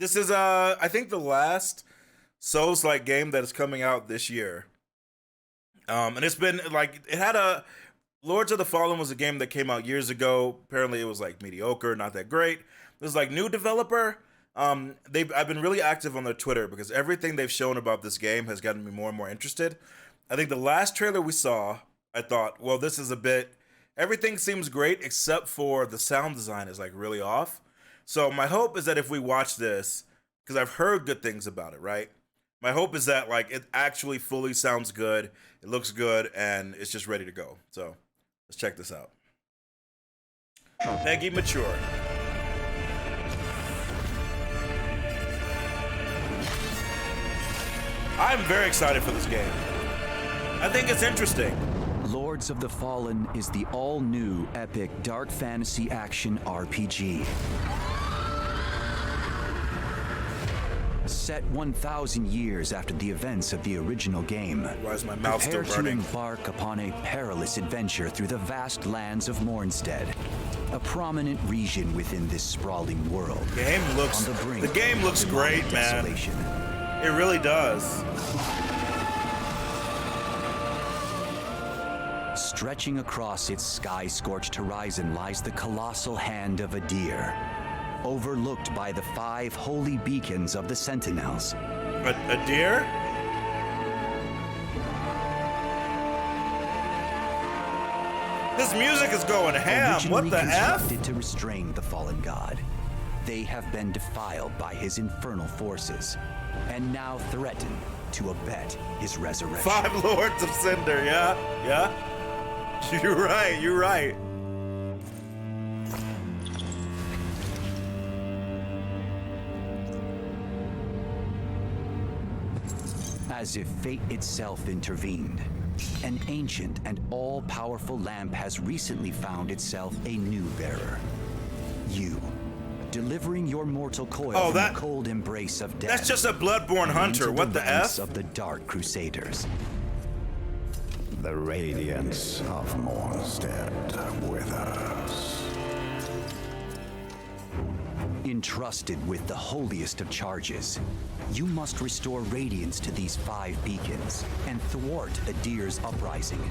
This is I think the last Souls-like game that is coming out this year. And it's been like it had a Lords of the Fallen was a game that came out years ago. Apparently it was like mediocre, not that great. This like new developer. I've been really active on their Twitter because everything they've shown about this game has gotten me more and more interested. I think the last trailer we saw, I thought, well, this is a bit, everything seems great except for the sound design is like really off. So my hope is that if we watch this, because I've heard good things about it, right? My hope is that like it actually fully sounds good, it looks good, and it's just ready to go. So let's check this out. Peggy Mature. I'm very excited for this game. I think it's interesting. Lords of the Fallen is the all-new epic dark fantasy action RPG. Set 1,000 years after the events of the original game, Why is my mouth still prepare to burning? embark upon a perilous adventure through the vast lands of Mornstead, a prominent region within this sprawling world. The game looks, on the brink the game looks of great, man. desolation. It really does. Stretching across its sky-scorched horizon lies the colossal hand of a deer, overlooked by the 5 holy beacons of the Sentinels. A deer? This music is going ham. What the F? Constructed to restrain the fallen god, they have been defiled by his infernal forces, and now threaten to abet his resurrection. 5 Lords of Cinder, yeah? Yeah? You're right, you're right. As if fate itself intervened, an ancient and all-powerful lamp has recently found itself a new bearer. You, delivering your mortal coil from the cold embrace of death. That's just a bloodborne hunter. What the F? Of the Dark Crusaders. The radiance of Mornstead withers. Entrusted with the holiest of charges, you must restore radiance to these 5 beacons and thwart a deer's uprising.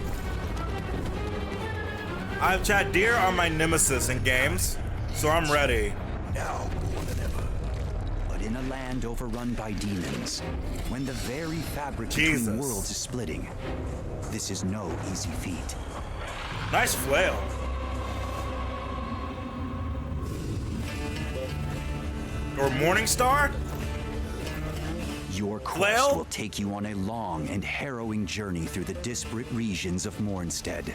Chad, deer are my nemesis in games, so I'm ready. Now more than ever. But in a land overrun by demons, when the very fabric between worlds is splitting, this is no easy feat. Nice flail. Or Morningstar? Your quest will take you on a long and harrowing journey through the disparate regions of Mornstead.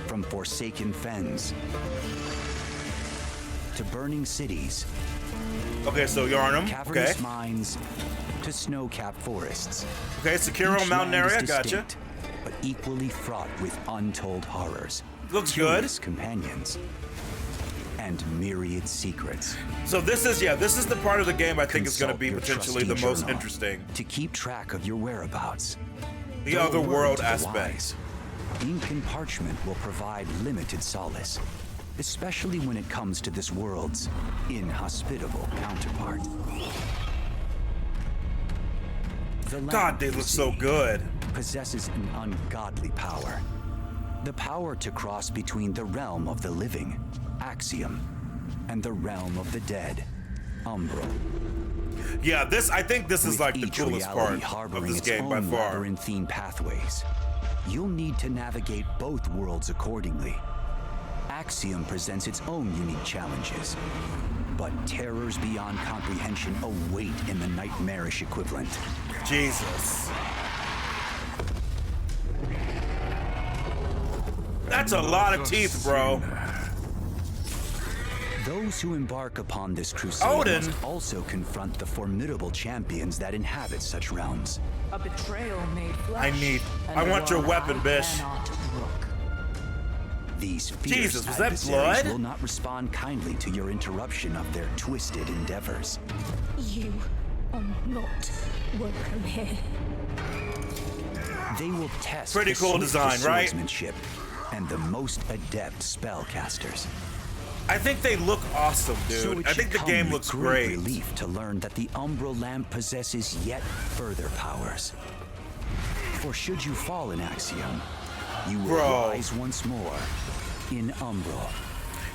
From forsaken fens to burning cities. Okay, so Yarnum. Cavernous mines to snow-capped forests. Okay, Sekiro Mountain area, gotcha. But equally fraught with untold horrors. Looks good. Companions and myriad secrets. So this is the part of the game I think is going to be potentially the most interesting. To keep track of your whereabouts. The other world aspects. Ink and parchment will provide limited solace, especially when it comes to this world's inhospitable counterpart. God, they look so good. Possesses an ungodly power. The power to cross between the realm of the living, Axiom, and the realm of the dead, Umbral. Yeah, I think this is like the coolest part of this game by far. Labyrinthine pathways. You'll need to navigate both worlds accordingly. Axiom presents its own unique challenges, but terrors beyond comprehension await in the nightmarish equivalent. Jesus. That's a lot of teeth, bro. Those who embark upon this crusade must also confront the formidable champions that inhabit such realms. A betrayal made flesh. I want your weapon, bish. These fierce adversaries will not respond kindly to your interruption of their twisted endeavors. You are not welcome here. They will test pretty cool design, right? Swordsmanship and the most adept spellcasters. I think they look awesome, So dude. it I should think the come game with looks great great. relief to learn that the Umbral lamp possesses yet further powers. For should you fall in Axiom, you will rise once more in Umbral.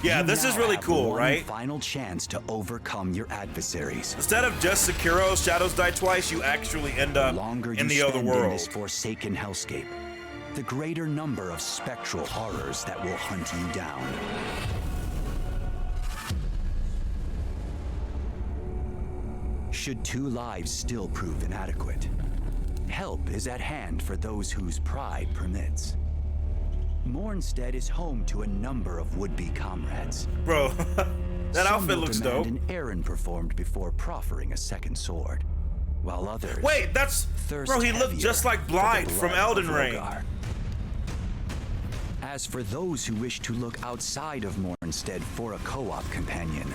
Yeah, You this is now really have cool, one right? Final chance to overcome your adversaries. Instead of just Sekiro, Shadows Die Twice, you actually end up in the other In this world. forsaken hellscape, the greater number of spectral horrors that will hunt you down. Should 2 lives still prove inadequate, help is at hand for those whose pride permits. Mornstead is home to a number of would-be comrades. Bro, that Some outfit will looks demand dope. an errand performed before proffering a second sword, while others Wait, that's... thirst Bro, he looked heavier just like for the Blight from blood Elden of Ring. Rogar. As for those who wish to look outside of Mornstead for a co-op companion,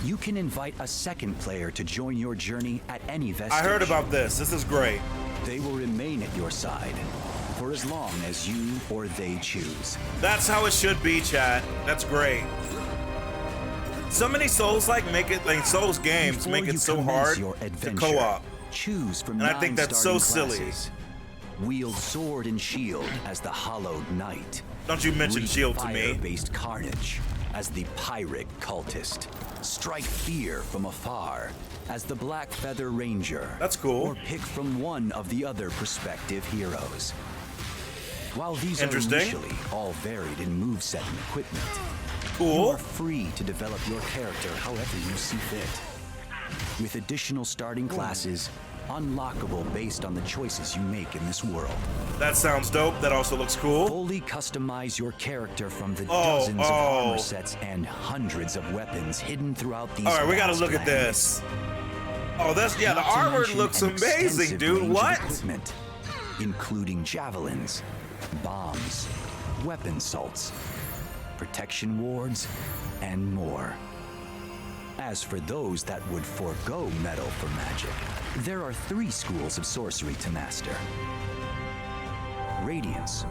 you can invite a second player to join your journey at any vestige. I heard about this. This is great. They will remain at your side for as long as you or they choose. That's how it should be, chat. That's great. So many Souls-like make it, like Souls games Before make you it so commence hard your to adventure, co-op. Choose from And I think 9 that's so starting silly. classes. Wield sword and shield as the Hallowed Knight. Don't you mention Wreak shield to me. fire-based carnage as the Pirate Cultist. Strike fear from afar as the Black Feather Ranger. That's cool. Or pick from one of the other prospective heroes. While these are Interesting. initially all varied in moveset and equipment, you Cool. are free to develop your character however you see fit. With additional starting classes, unlockable based on the choices you make in this world. That sounds dope. That also looks cool. Fully customize your character from the Oh, dozens of oh. armor sets and hundreds of weapons hidden throughout these. All right, we gotta vast look at lands. this. Oh, that's, yeah, the Not to armor mention looks an amazing, extensive dude. range of What? equipment, including javelins, bombs, weapon salts, protection wards, and more. As for those that would forego metal for magic, there are 3 schools of sorcery to master: Radiance,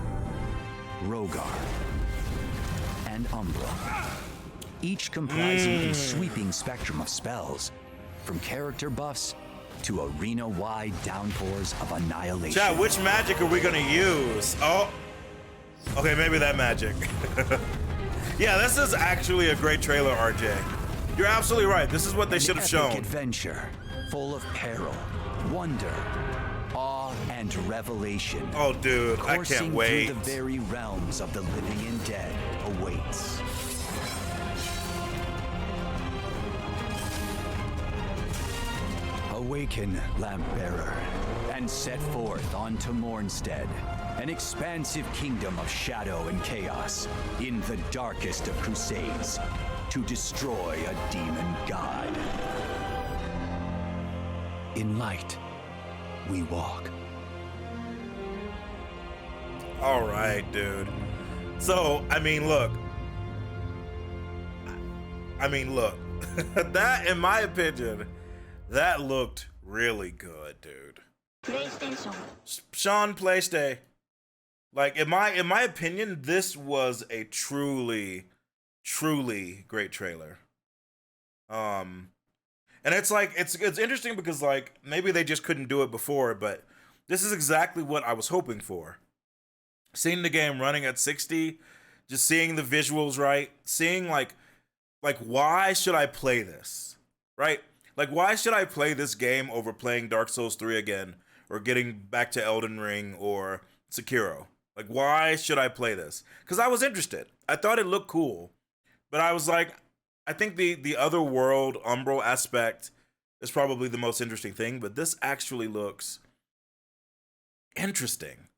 Rogar, and Umbra. Each comprising a sweeping spectrum of spells, from character buffs to arena-wide downpours of annihilation. Chat, which magic are we gonna use? Oh, okay, maybe that magic. Yeah, this is actually a great trailer, RJ. You're absolutely right. This is what they should have An shown. epic adventure, full of peril, wonder, awe, and revelation. Oh, dude, I Coursing can't wait. through the very realms of the living and dead awaits. Awaken, Lamp-bearer, and set forth onto Mornstead, an expansive kingdom of shadow and chaos, in the darkest of crusades, to destroy a demon god. In light, we walk. All right, dude. So, I mean, look. That, in my opinion, that looked really good, dude. PlayStation. Sean PlayStation. Like, in my opinion, this was a truly great trailer. And it's like it's interesting because like maybe they just couldn't do it before, but this is exactly what I was hoping for. Seeing the game running at 60, just seeing the visuals right, seeing like why should I play this? Right? Like why should I play this game over playing Dark Souls 3 again or getting back to Elden Ring or Sekiro? Like why should I play this? Cuz I was interested. I thought it looked cool. But I was like, I think the other world Umbral aspect is probably the most interesting thing, but this actually looks interesting,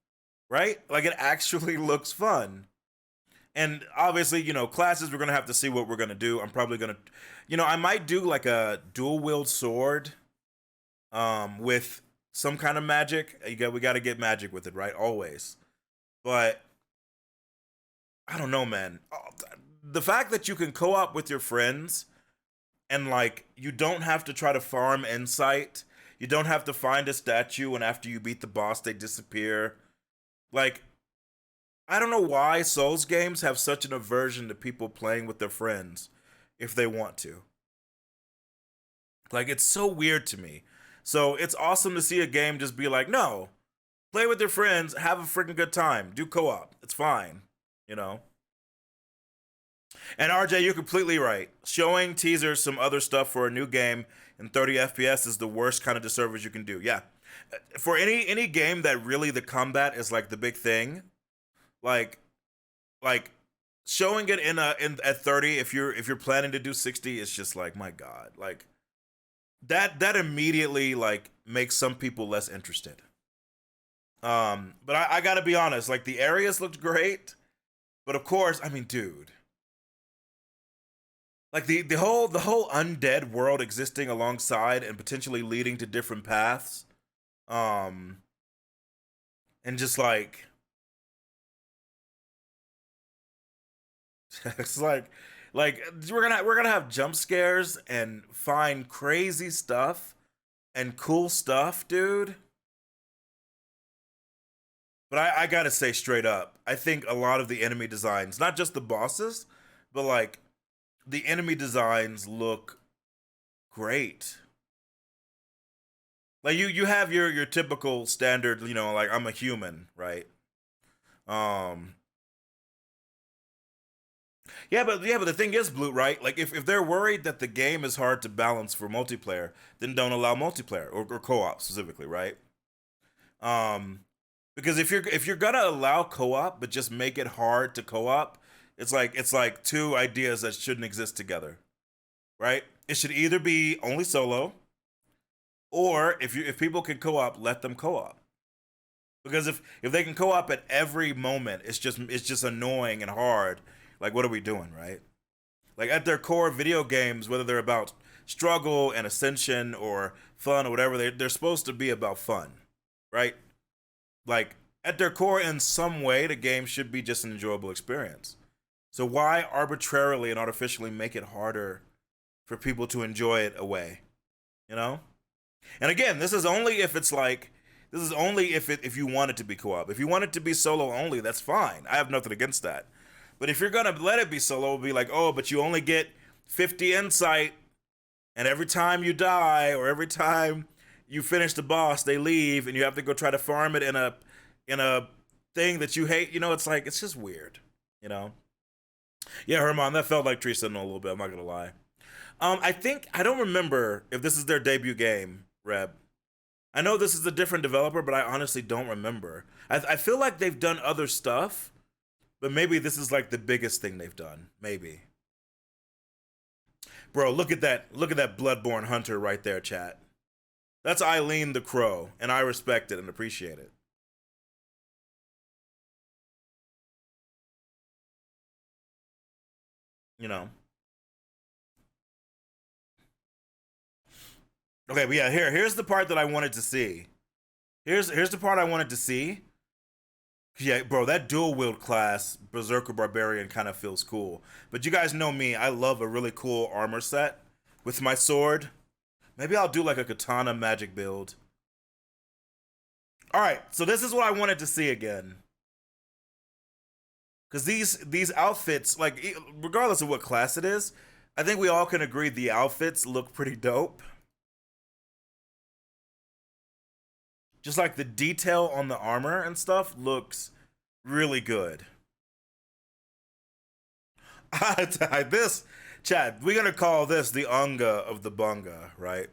right? Like it actually looks fun. And obviously, you know, classes, we're going to have to see what we're going to do. I'm probably going to, you know, I might do like a dual wield sword with some kind of magic. We got to get magic with it, right? Always. But I don't know, man. The fact that you can co-op with your friends and like you don't have to try to farm insight, you don't have to find a statue and after you beat the boss they disappear. Like I don't know why Souls games have such an aversion to people playing with their friends if they want to. Like, it's so weird to me. So it's awesome to see a game just be like, no, play with your friends, have a freaking good time, do co-op. It's fine, you know? And RJ, you're completely right. Showing teasers some other stuff for a new game in 30 FPS is the worst kind of disservice you can do. Yeah. For any game that really the combat is like the big thing, like showing it in at 30 if you're planning to do 60, it's just like, my God. Like that immediately like makes some people less interested. But I gotta be honest, like the areas looked great, but of course, I mean, dude. Like the whole undead world existing alongside and potentially leading to different paths. And just like it's like we're gonna have jump scares and find crazy stuff and cool stuff, dude. But I gotta say straight up, I think a lot of the enemy designs, not just the bosses, but like the enemy designs look great. Like you have your typical standard, you know, like I'm a human, right? Yeah, but the thing is, Blue, right? Like if they're worried that the game is hard to balance for multiplayer, then don't allow multiplayer or co-op specifically, right? Because if you're gonna allow co-op but just make it hard to co-op, it's like two ideas that shouldn't exist together, right? It should either be only solo, or if people can co-op, let them co-op. Because if they can co-op at every moment, it's just annoying and hard. Like, what are we doing, right? Like at their core, video games, whether they're about struggle and ascension or fun or whatever, they're supposed to be about fun, right? Like at their core, in some way, the game should be just an enjoyable experience. So why arbitrarily and artificially make it harder for people to enjoy it away? You know? And again, this is only if you want it to be co-op. If you want it to be solo only, that's fine. I have nothing against that. But if you're gonna let it be solo, it'll be like, oh, but you only get 50 insight, and every time you die or every time you finish the boss, they leave, and you have to go try to farm it in a thing that you hate. You know, it's like, it's just weird. You know? Yeah, Herman, that felt like Tree Sentinel a little bit. I'm not gonna lie. I don't remember if this is their debut game, Reb. I know this is a different developer, but I honestly don't remember. I feel like they've done other stuff, but maybe this is like the biggest thing they've done. Maybe. Bro, look at that Bloodborne Hunter right there, chat. That's Eileen the Crow, and I respect it and appreciate it. You know. Okay, but yeah, here's the part that I wanted to see. Here's the part I wanted to see. Yeah, bro, that dual wield class, Berserker Barbarian, kind of feels cool. But you guys know me, I love a really cool armor set with my sword. Maybe I'll do like a katana magic build. All right, so this is what I wanted to see again. Because these outfits, like, regardless of what class it is, I think we all can agree the outfits look pretty dope. Just like the detail on the armor and stuff looks really good. This, Chad, we're gonna call this the Unga of the Bunga, right?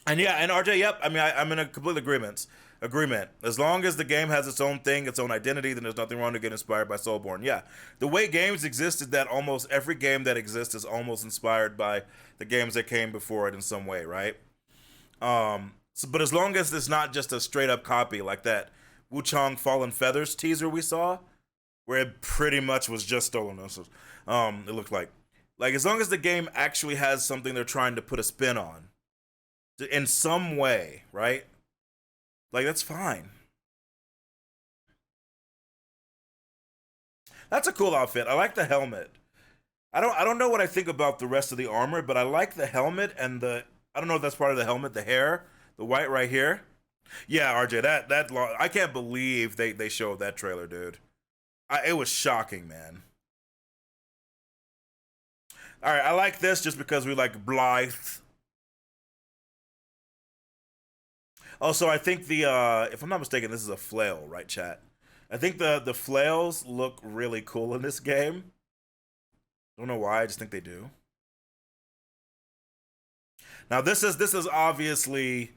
And yeah, and RJ, yep, I mean, I'm in a complete agreement. As long as the game has its own thing, its own identity, then there's nothing wrong to get inspired by Soulborn. Yeah, the way games exist is that almost every game that exists is almost inspired by the games that came before it in some way, right? But as long as it's not just a straight up copy like that Wuchang Fallen Feathers teaser we saw, where it pretty much was just stolen. It looked like as long as the game actually has something they're trying to put a spin on in some way, right? Like, that's fine. That's a cool outfit. I like the helmet. I don't know what I think about the rest of the armor, but I like the helmet and I don't know if that's part of the helmet, the hair, the white right here. Yeah, RJ, I can't believe they showed that trailer, dude. It was shocking, man. All right, I like this just because we like Blythe. Also, I think if I'm not mistaken, this is a flail, right, chat? I think the flails look really cool in this game. Don't know why, I just think they do. Now this is obviously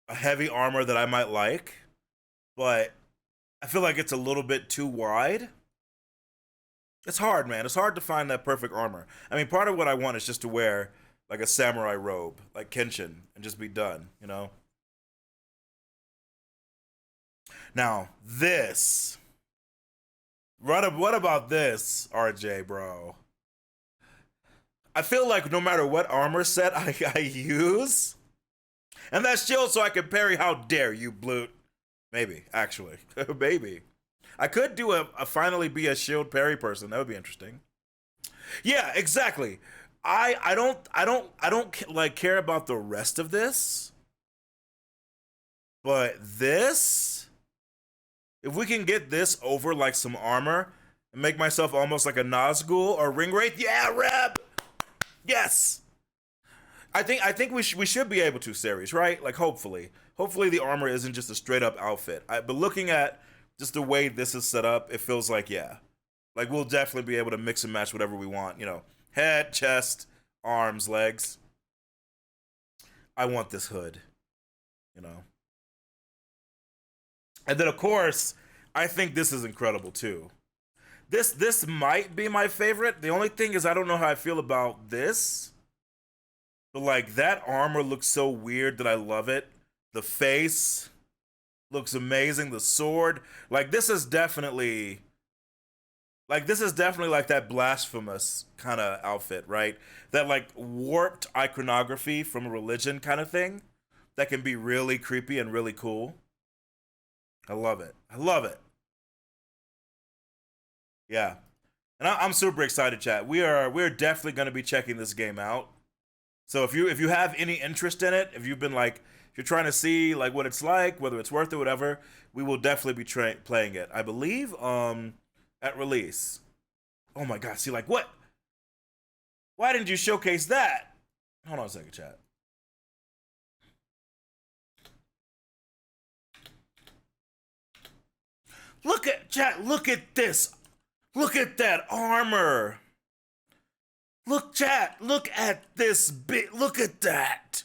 a heavy armor that I might like, but I feel like it's a little bit too wide. It's hard, man. It's hard to find that perfect armor. I mean, part of what I want is just to wear like a samurai robe, like Kenshin, and just be done, you know? Now, this. What about this, RJ, bro? I feel like no matter what armor set I use, and that shield so I can parry, how dare you, Blute? Maybe, actually. Maybe. I could do a finally be a shield parry person. That would be interesting. Yeah, exactly. I don't like care about the rest of this. But this, if we can get this over like some armor and make myself almost like a Nazgul or Ring Wraith, yeah, Reb. Yes. I think we should be able to, series, right? Like hopefully the armor isn't just a straight up outfit. But looking at just the way this is set up, it feels like, yeah, like we'll definitely be able to mix and match whatever we want. You know, head, chest, arms, legs. I want this hood, you know. And then of course, I think this is incredible too. This might be my favorite. The only thing is I don't know how I feel about this. But like that armor looks so weird that I love it. The face looks amazing. The sword, like this is definitely like that blasphemous kind of outfit, right? That like warped iconography from a religion kind of thing that can be really creepy and really cool. I love it. I love it. Yeah. And I'm super excited, chat. We're definitely going to be checking this game out. So if you have any interest in it, if you've been like, if you're trying to see like what it's like, whether it's worth it, whatever, we will definitely be playing it. I believe at release. Oh my god, see like what? Why didn't you showcase that? Hold on a second, chat. Look at chat, look at this. Look at that armor. Look, chat, look at this bit. Look at that.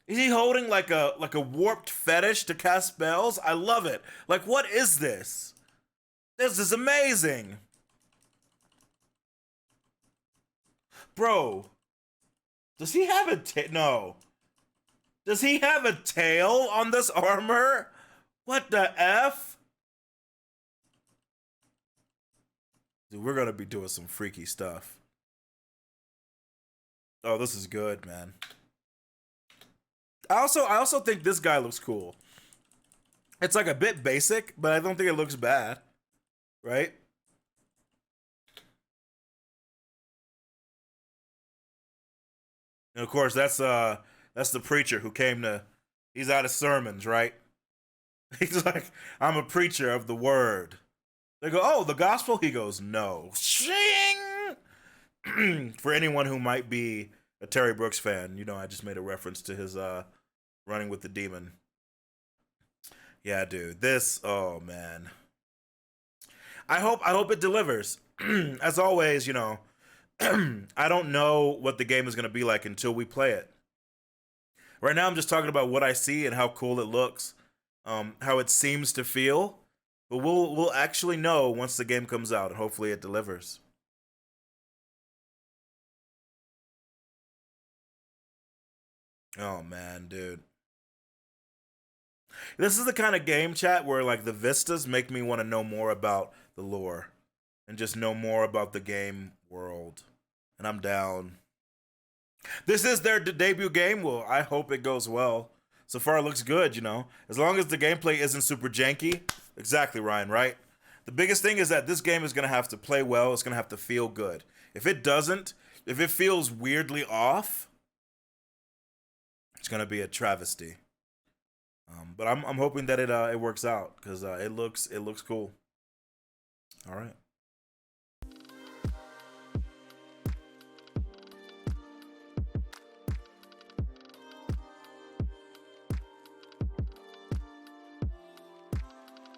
Is he holding like a warped fetish to cast spells? I love it. Like, what is this? This is amazing. Bro, does he have a tail? No. Does he have a tail on this armor? What the F? Dude, we're gonna be doing some freaky stuff. Oh, this is good, man. I also think this guy looks cool. It's like a bit basic, but I don't think it looks bad, right? And of course, that's the preacher who came to. He's out of sermons, right? He's like, I'm a preacher of the word. They go, oh, the gospel? He goes, no. Shing! For anyone who might be a Terry Brooks fan, you know, I just made a reference to his Running with the Demon. Yeah, dude. This, oh man. I hope it delivers. As always, you know, I don't know what the game is going to be like until we play it. Right now, I'm just talking about what I see and how cool it looks, how it seems to feel. But we'll actually know once the game comes out, and hopefully it delivers. Oh man, dude. This is the kind of game, chat, where like the vistas make me want to know more about the lore and just know more about the game world. And I'm down. This is their debut game. Well, I hope it goes well. So far, it looks good, you know. As long as the gameplay isn't super janky. Exactly, Ryan, right? The biggest thing is that this game is going to have to play well. It's going to have to feel good. If it doesn't, if it feels weirdly off, it's going to be a travesty. But I'm hoping that it works out because it looks cool. All right.